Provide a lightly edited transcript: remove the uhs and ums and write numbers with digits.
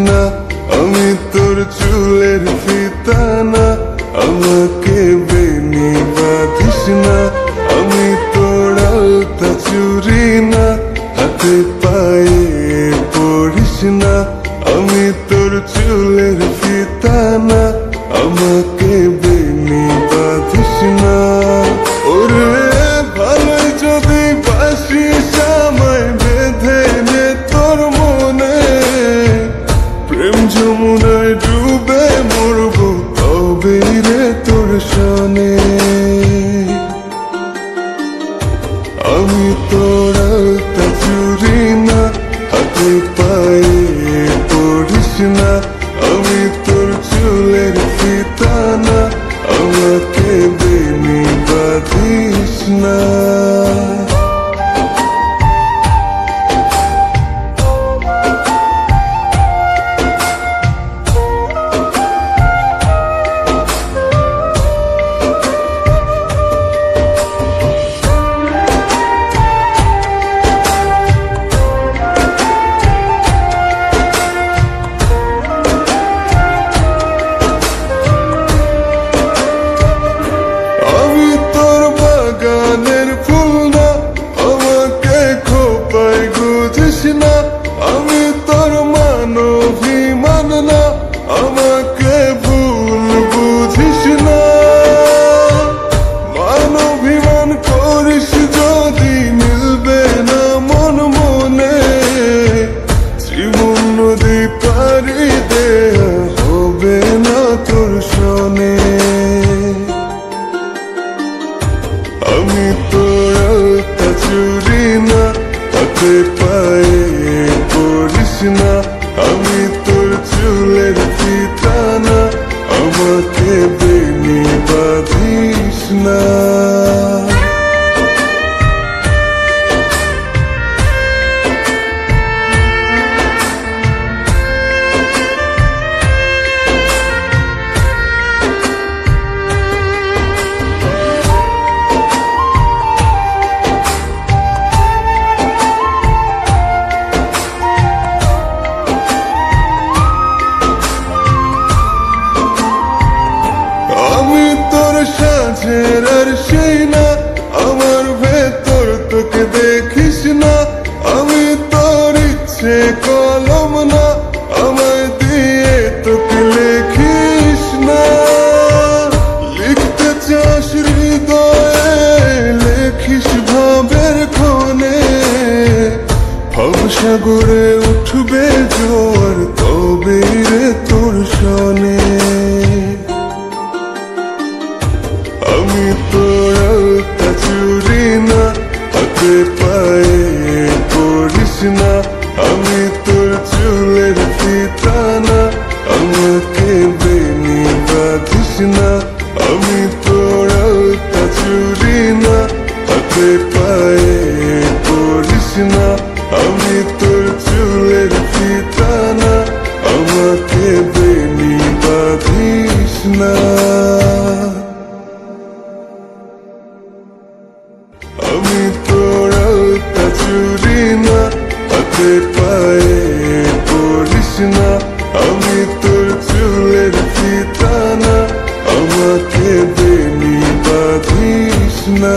না, আমি তোর চুলের ফিতা না, আমাকে বেনি বাঁধিস না, আমি তোর আলতা চুরি না, হাতে পায়ে পড়িস না, আমি তোর চুলের ফিতা না, আমাকে বেনি বাঁধিস না। ওরে ভালোই যদি বাসিস আমায় বেঁধে নে তোর মনে, প্রেম যমুনায় ডুবে মরবো তবে রে তোর সনে। আমি তোর আলতা চুরি না, হাতে পায়ে পড়িস না, আমি তোর চুলের ফিতা না, আমাকে বেনি বাঁধিস না। আমি তোর মানভিমান না, আমাকে ভুল বুঝিস না। মানভিমান করিস যদি মিলবে না মন মনে, জীবন নদী পারি দেয়া হবে না তোর সনে। আমি তোর আলতা চুরি না, হাতে পায়ে পড়িস না, আমি তোর চুলের ফিতা না, আমাকে বেনি বাঁধিস না। সাঁঝের আর সেই না, আমার ভেতর তোকে দেখিস না, আমি তোর ইচ্ছে কলম না, আমায় দিয়ে তোকে লেখিস না। লিখতে চাস হৃদয়ে লেখিস ভাবের ক্ষণে, ভবসাগরে উঠবে জোয়ার তবে রে তোর সনে। আমি তোর আলতা চুরি না, হাতে পায়ে পড়িস না, আমি তোর চুলের ফিতা না, আমাকে বেনি বাঁধিস না। আমি তোর আলতা চুরি না, হাতে পায়ে পড়িস না, আমি তোর চুলের ফিতা না, আমাকে বেনি বাঁধিস না। আমি তোর আলতা চুরি না, হাতে পায়ে পড়িস না, আমি তোর চুলের ফিতা না, আমাকে বেনি বাঁধিস না।